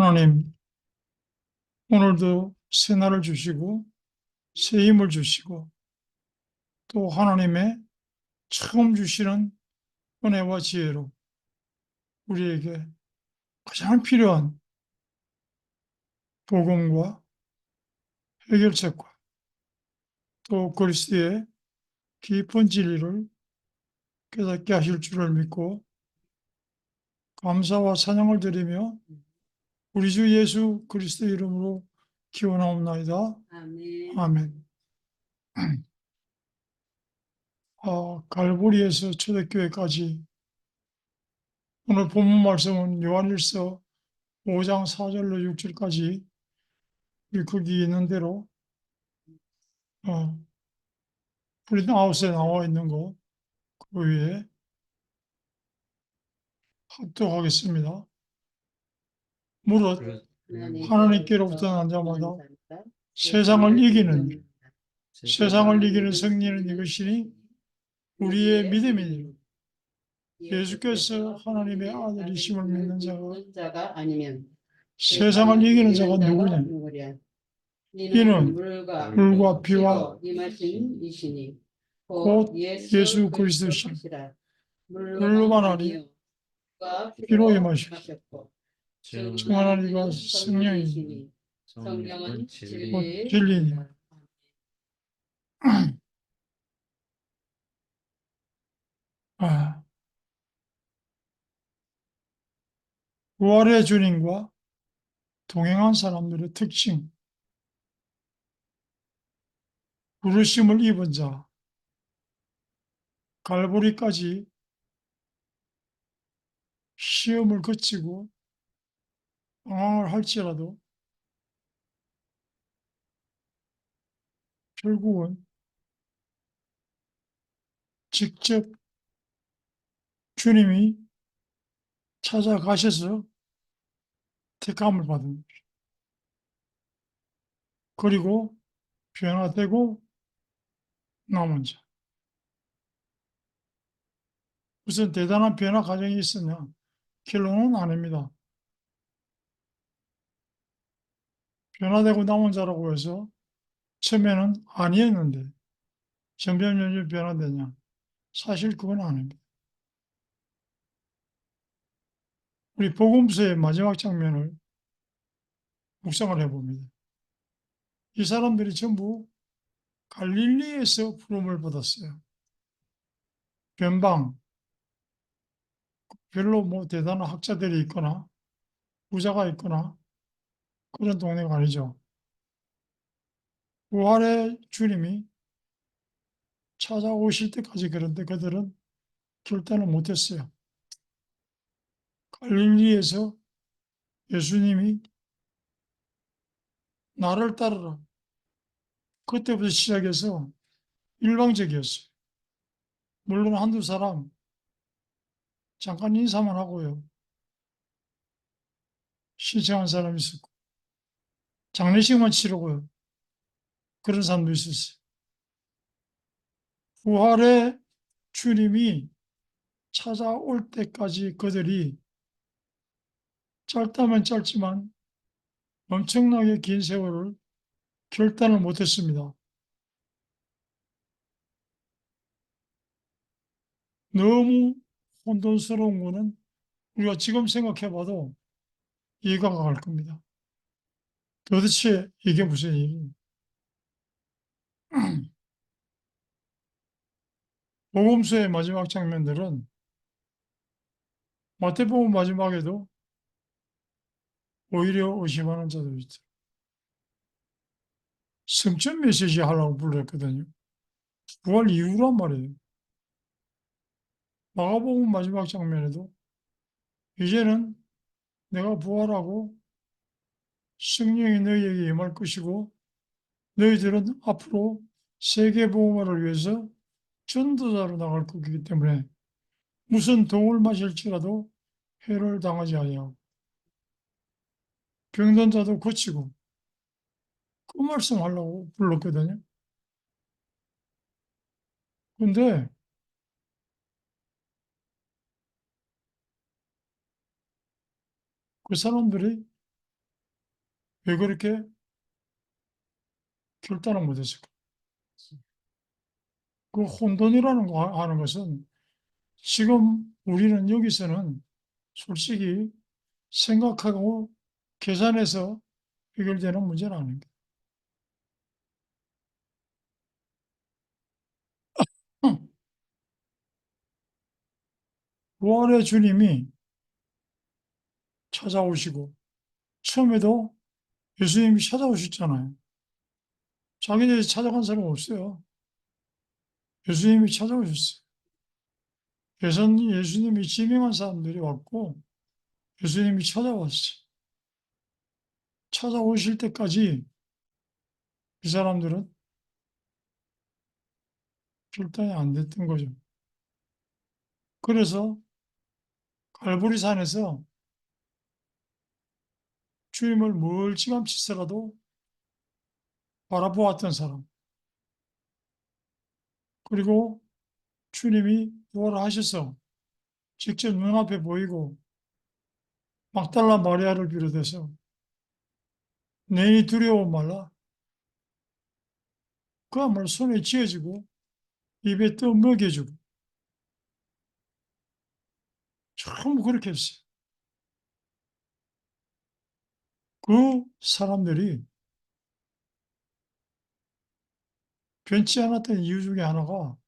하나님, 오늘도 새 날을 주시고, 새 힘을 주시고, 또 하나님의 처음 주시는 은혜와 지혜로 우리에게 가장 필요한 복음과 해결책과 또 그리스도의 깊은 진리를 깨닫게 하실 줄을 믿고 감사와 찬양을 드리며 우리 주 예수 그리스도 이름으로 기원하옵나이다. 아멘. 갈보리에서 초대교회까지 오늘 본문 말씀은 요한일서 5장 4절로 6절까지 거기 있는 대로 어, 프린트아웃에 나와 있는 거 그 위에 합독하겠습니다. 무릇 하나님께로부터 난 자마다 세상을 이기는 승리는 이것이니 우리의 믿음이니 예수께서 하나님의 아들이심을 믿는 자가 아니면 세상을 이기는 자가 누구냐? 이는 물과 피와 이 말씀이시니 곧 예수 그리스도시라. 물로만 하니 피로 임하셨고 중 하나님과 성령이니 성경은 곧 진리의 진리니. 부활의 주님과 동행한 사람들의 특징, 부르심을 입은 자, 갈보리까지 시험을 거치고 방황을 할지라도 결국은 직접 주님이 찾아가셔서 택함을 받은 거죠. 그리고 변화되고 남은 자. 무슨 대단한 변화 과정이 있었냐? 결론은 아닙니다. 변화되고 남은 자라고 해서 처음에는 아니었는데 점점 변화되냐? 사실 그건 아닙니다. 우리 복음서의 마지막 장면을 묵상을 해봅니다. 이 사람들이 전부 갈릴리에서 부름을 받았어요. 변방, 별로 뭐 대단한 학자들이 있거나 부자가 있거나 그런 동네가 아니죠. 부활의 주님이 찾아오실 때까지 그런데 그들은 결단을 못했어요. 갈릴리에서 예수님이 나를 따르라. 그때부터 시작해서 일방적이었어요. 물론 한두 사람 잠깐 인사만 하고요. 신청한 사람이 있었고 장례식만 치르고요. 그런 사람도 있었어요. 부활의 주님이 찾아올 때까지 그들이 짧다면 짧지만 엄청나게 긴 세월을 결단을 못했습니다. 너무 혼돈스러운 거는 우리가 지금 생각해봐도 이해가 갈 겁니다. 도대체 이게 무슨 일이에요? 복음서의 마지막 장면들은 마태복음 마지막에도 오히려 의심하는 자도 있죠. 승천 메시지 하려고 불렀거든요. 부활 이후란 말이에요. 마가복음 마지막 장면에도 이제는 내가 부활하고 성령이 너희에게 임할 것이고 너희들은 앞으로 세계복음화를 위해서 전도자로 나갈 거기 때문에 무슨 독을 마실지라도 해를 당하지 아니하고 병든 자도 고치고 그 말씀하려고 불렀거든요. 근데 그 사람들이 왜 그렇게 결단을 못했을까? 그 혼돈이라는 거 하는 것은 지금 우리는 여기서는 솔직히 생각하고 계산해서 해결되는 문제는 아닙니다. 부활의 주님이 찾아오시고 처음에도 예수님이 찾아오셨잖아요. 자기들이 찾아간 사람 없어요. 예수님이 찾아오셨어요. 예수님이 지명한 사람들이 왔고 예수님이 찾아왔어요. 찾아오실 때까지 이 사람들은 결단이 안 됐던 거죠. 그래서 갈보리산에서 주님을 멀찌감치서라도 바라보았던 사람, 그리고 주님이 부활하셔서 직접 눈앞에 보이고 막달라 마리아를 비롯해서 내니 두려워 말라. 그야말로 손에 쥐어지고 입에 떠 먹여주고 전부 그렇게 했어요. 그 사람들이 변치 않았던 이유 중에 하나가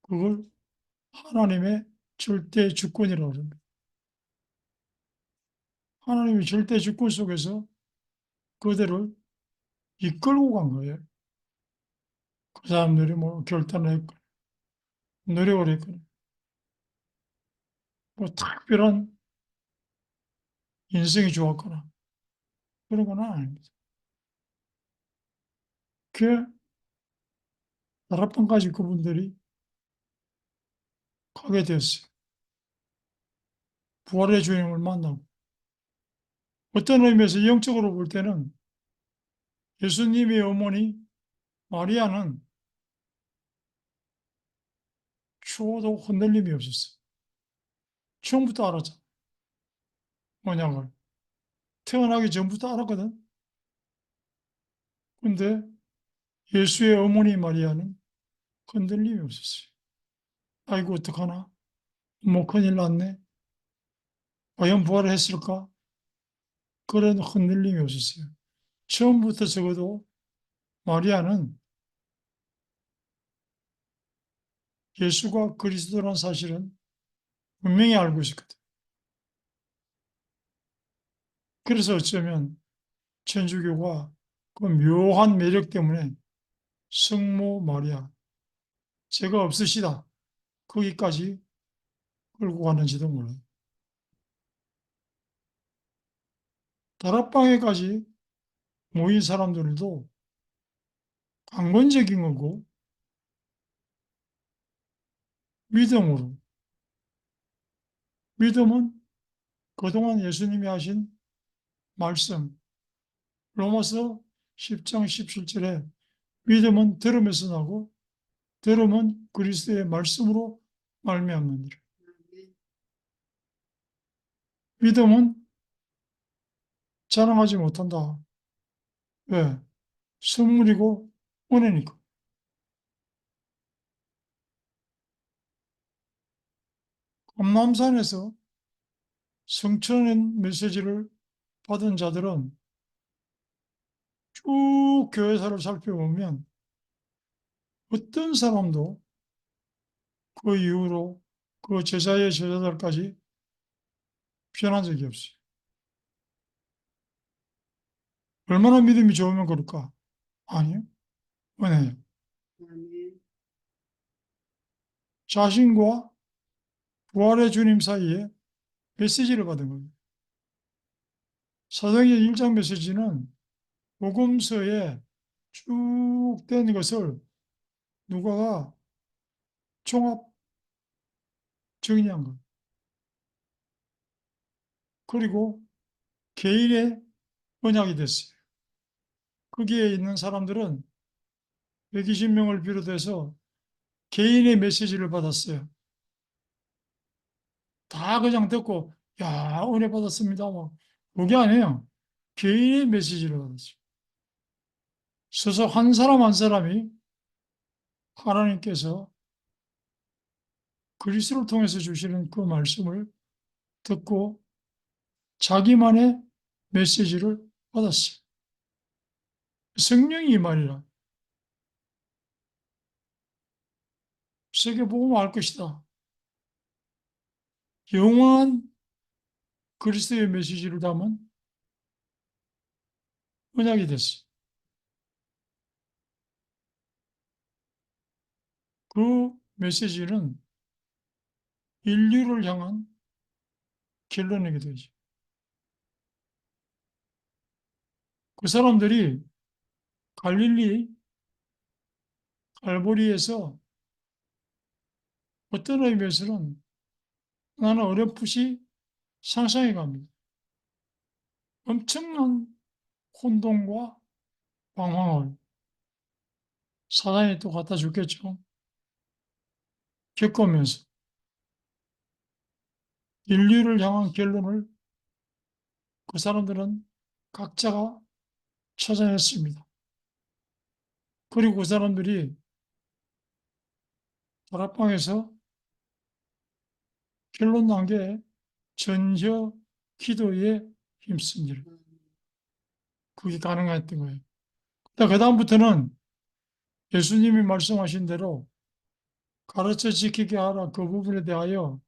그걸 하나님의 절대 주권이라고 합니다. 하나님의 절대 주권 속에서 그들을 이끌고 간 거예요. 그 사람들이 뭐 결단을 했거나 노력을 했거나 뭐 특별한 인성이 좋았거나 그런 건 아닙니다. 그 다락방까지 그분들이 가게 되었어요. 부활의 주님을 만나고 어떤 의미에서 영적으로 볼 때는 예수님의 어머니 마리아는 초도 흔들림이 없었어요. 처음부터 알았죠. 언약을. 태어나기 전부터 알았거든. 근데 예수의 어머니 마리아는 흔들림이 없었어요. 아이고, 어떡하나? 뭐 큰일 났네. 과연 부활을 했을까? 그런 흔들림이 없었어요. 처음부터 적어도 마리아는 예수가 그리스도란 사실은 분명히 알고 있었거든. 그래서 어쩌면 천주교가 그 묘한 매력 때문에 성모 마리아, 죄가 없으시다. 거기까지 끌고 갔는지도 몰라요. 다락방에까지 모인 사람들도 강건적인 거고 믿음으로. 믿음은 그동안 예수님이 하신 말씀, 로마서 10장 17절에 믿음은 들음에서 나고 들음은 그리스도의 말씀으로 말미암느니라. 믿음은 자랑하지 못한다. 왜? 선물이고 은혜니까. 감남산에서 성천의 메시지를 받은 자들은 쭉 교회사를 살펴보면 어떤 사람도 그 이후로 그 제자의 제자들까지 변한 적이 없어요. 얼마나 믿음이 좋으면 그럴까? 아니요. 은혜예요. 아멘. 자신과 부활의 주님 사이에 메시지를 받은 겁니다. 사도행전 1장 메시지는 복음서에 쭉 된 것을 누가가 종합 정리한 것. 그리고 개인의 언약이 됐어요. 거기에 있는 사람들은 120명을 비롯해서 개인의 메시지를 받았어요. 다 그냥 듣고, 야, 은혜 받았습니다. 막 그게 아니에요. 개인의 메시지를 받았어요. 스스로 한 사람 한 사람이 하나님께서 그리스도를 통해서 주시는 그 말씀을 듣고 자기만의 메시지를 받았어요. 성령이 이 말이라. 세계복음을 알 것이다. 영원한 그리스도의 메시지를 담은 언약이 됐어요. 그 메시지는 인류를 향한 결론이게 되죠. 그 사람들이 갈릴리 갈보리에서 어떤 의미에서는 나는 어렴풋이 상상해 갑니다. 엄청난 혼돈과 방황을 사단이 또 갖다 줬겠죠. 겪으면서 인류를 향한 결론을 그 사람들은 각자가 찾아냈습니다. 그리고 그 사람들이 다락방에서 결론 단계에 전혀 기도에 힘씁니다. 그게 가능했던 거예요. 그 다음부터는 예수님이 말씀하신 대로 가르쳐 지키게 하라 그 부분에 대하여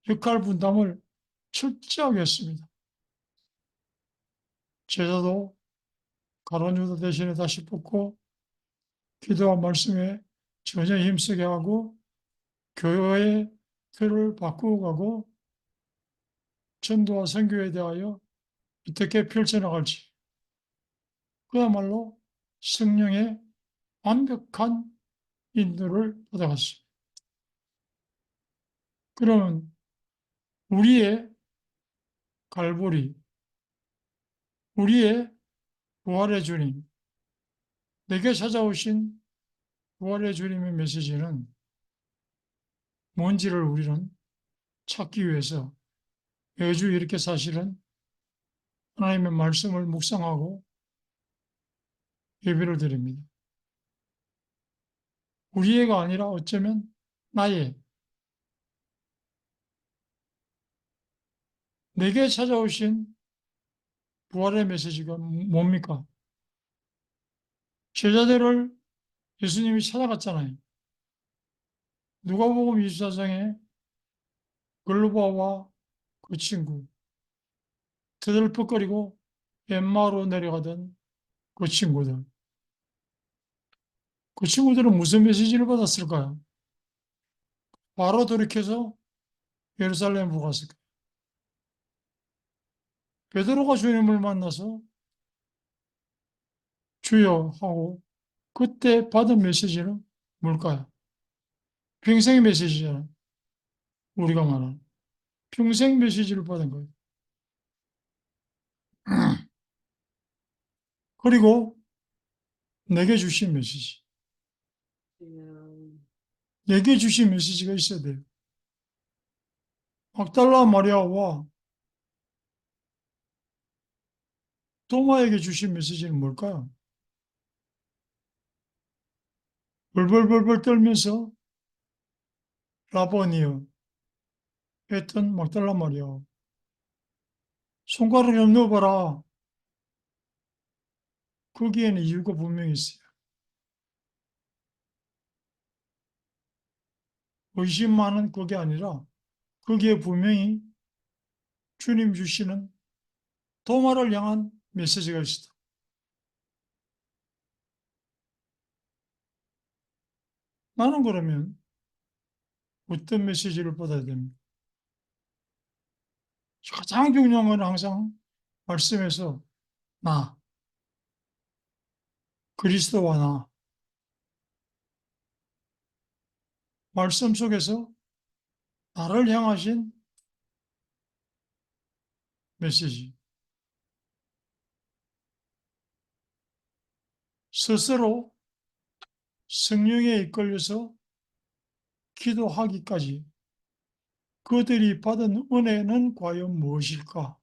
역할 분담을 철저하게 했습니다. 제자도 가론 유다 대신에 다시 뽑고 기도와 말씀에 전혀 힘쓰게 하고 교회의 틀을 바꾸고 가고 전도와 선교에 대하여 어떻게 펼쳐나갈지 그야말로 성령의 완벽한 인도를 받아갔습니다. 그러면 우리의 갈보리, 우리의 부활의 주님, 내게 찾아오신 부활의 주님의 메시지는 뭔지를 우리는 찾기 위해서 매주 이렇게 사실은 하나님의 말씀을 묵상하고 예배를 드립니다. 우리의가 아니라 어쩌면 나의, 내게 찾아오신 부활의 메시지가 뭡니까? 제자들을 예수님이 찾아갔잖아요. 누가복음 24장에 글로바와 그 친구, 드들퍽거리고 엠마로 내려가던 그 친구들. 그 친구들은 무슨 메시지를 받았을까요? 바로 돌이켜서 예루살렘으로 갔을 거예요. 베드로가 주님을 만나서 주여 하고 그때 받은 메시지는 뭘까요? 평생의 메시지잖아요. 우리가 말하는. 평생 메시지를 받은 거예요. 그리고 내게 주신 메시지. 음, 내게 주신 메시지가 있어야 돼요. 막달라 마리아와 도마에게 주신 메시지는 뭘까요? 벌벌벌벌 떨면서 라보니어 했던 막달라 마리아. 손가락을 좀 넣어봐라. 거기에는 이유가 분명히 있어요. 의심만은 그게 아니라 거기에 분명히 주님 주시는 도마를 향한 메시지가 있다. 나는 그러면 어떤 메시지를 받아야 됩니까? 가장 중요한 건 항상 말씀에서 나, 그리스도와 나, 말씀 속에서 나를 향하신 메시지. 스스로 성령에 이끌려서 기도하기까지 그들이 받은 은혜는 과연 무엇일까?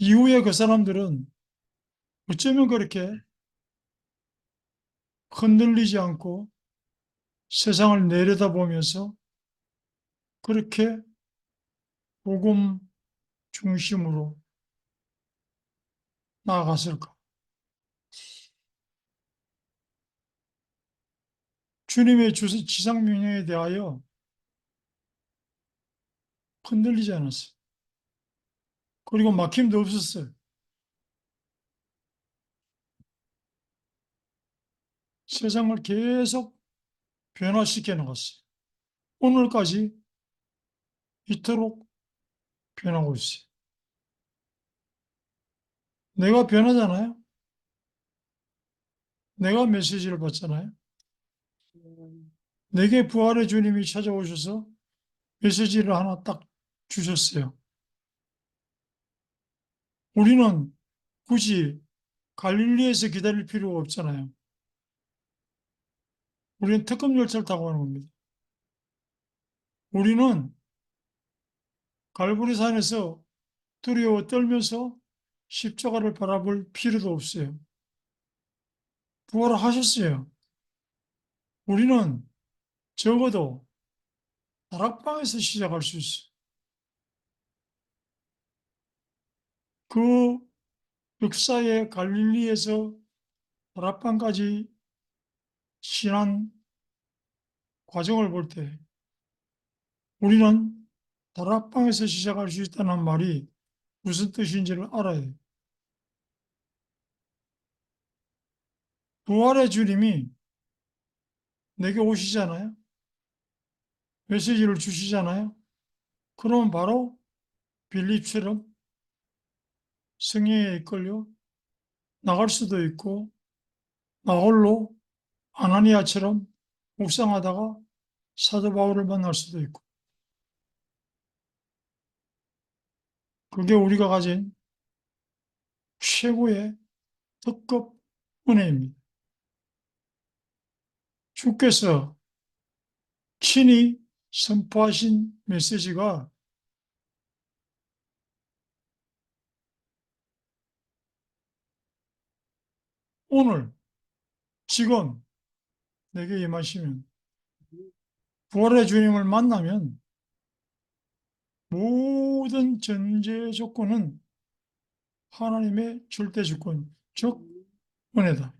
이후에 그 사람들은 어쩌면 그렇게 흔들리지 않고 세상을 내려다보면서 그렇게 복음 중심으로 나아갔을까? 주님의 지상명령에 대하여 흔들리지 않았어요. 그리고 막힘도 없었어요. 세상을 계속 변화시켜 나갔어요. 오늘까지 이토록 변하고 있어요. 내가 변하잖아요. 내가 메시지를 받잖아요. 음, 내게 부활의 주님이 찾아오셔서 메시지를 하나 딱 주셨어요. 우리는 굳이 갈릴리에서 기다릴 필요가 없잖아요. 우리는 특급 열차를 타고 가는 겁니다. 우리는 갈보리산에서 두려워 떨면서 십자가를 바라볼 필요도 없어요. 부활하셨어요. 우리는 적어도 다락방에서 시작할 수 있어요. 그 역사의 갈릴리에서 다락방까지 신한 과정을 볼 때 우리는 다락방에서 시작할 수 있다는 말이 무슨 뜻인지를 알아야 돼요. 부활의 주님이 내게 오시잖아요. 메시지를 주시잖아요. 그러면 바로 빌립처럼 성령에 이끌려 나갈 수도 있고 나 홀로 아나니아처럼 묵상하다가 사도 바울을 만날 수도 있고 그게 우리가 가진 최고의 특급 은혜입니다. 주께서 친히 선포하신 메시지가 오늘 지금 내게 임하시면 부활의 주님을 만나면 모든 전제 조건은 하나님의 절대 주권, 즉 은혜다.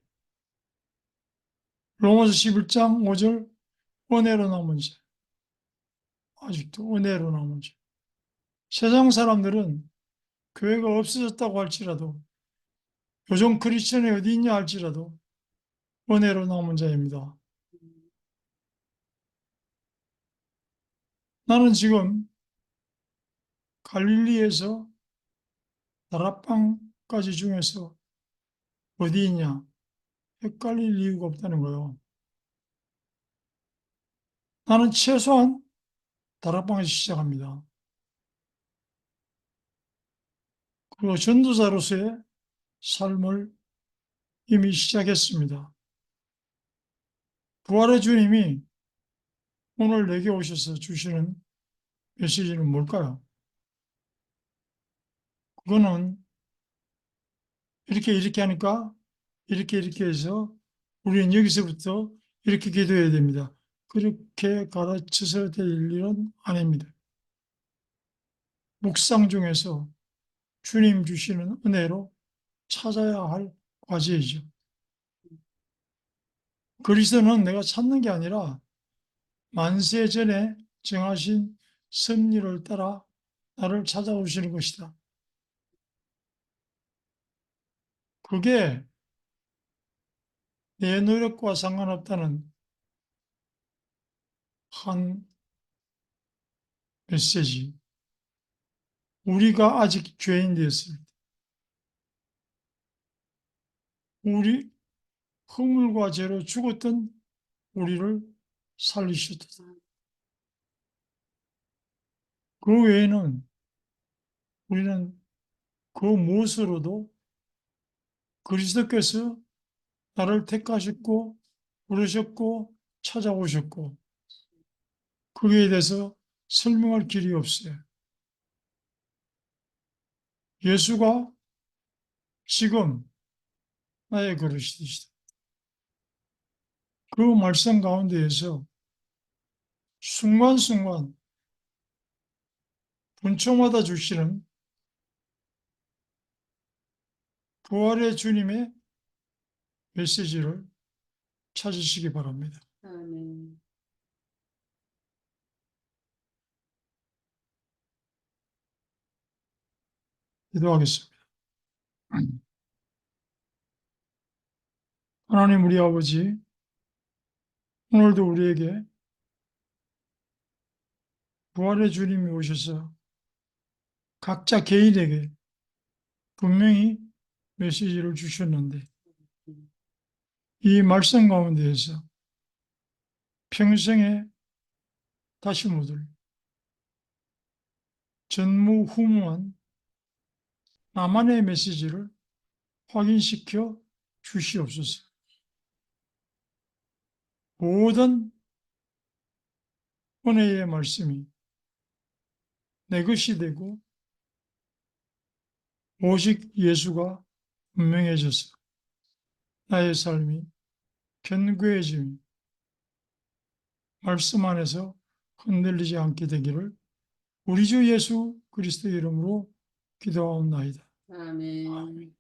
로마서 11장 5절 은혜로 남은 자. 아직도 은혜로 남은 자. 세상 사람들은 교회가 없어졌다고 할지라도 요즘 크리스천이 어디 있냐 할지라도 은혜로 남은 자입니다. 나는 지금 갈릴리에서 다락방까지 중에서 어디 있냐 헷갈릴 이유가 없다는 거예요. 나는 최소한 다락방에서 시작합니다. 그리고 전도자로서의 삶을 이미 시작했습니다. 부활의 주님이 오늘 내게 오셔서 주시는 메시지는 뭘까요? 그거는 이렇게 하니까 이렇게 해서 우리는 여기서부터 이렇게 기도해야 됩니다. 그렇게 가르쳐서 될 일은 아닙니다. 묵상 중에서 주님 주시는 은혜로 찾아야 할 과제이죠. 그리스도는 내가 찾는 게 아니라 만세 전에 정하신 섭리를 따라 나를 찾아오시는 것이다. 그게 내 노력과 상관없다는 한 메시지. 우리가 아직 죄인 되었을 때, 우리 허물과 죄로 죽었던 우리를 살리셨다. 그 외에는 우리는 그 무엇으로도 그리스도께서 나를 택하셨고 부르셨고 찾아오셨고 거기에 대해서 설명할 길이 없어요. 예수가 지금 나의 그릇이 되시다. 그 말씀 가운데에서 순간순간 분초마다 주시는 부활의 주님의 메시지를 찾으시기 바랍니다. 아멘. 기도하겠습니다. 하나님 우리 아버지, 오늘도 우리에게 부활의 주님이 오셔서 각자 개인에게 분명히 메시지를 주셨는데 이 말씀 가운데에서 평생에 다시 못 올 전무후무한 나만의 메시지를 확인시켜 주시옵소서. 모든 은혜의 말씀이 내 것이 되고 오직 예수가 분명해져서 나의 삶이 견고해짐이 말씀 안에서 흔들리지 않게 되기를 우리 주 예수 그리스도의 이름으로 기도하옵나이다. 아멘.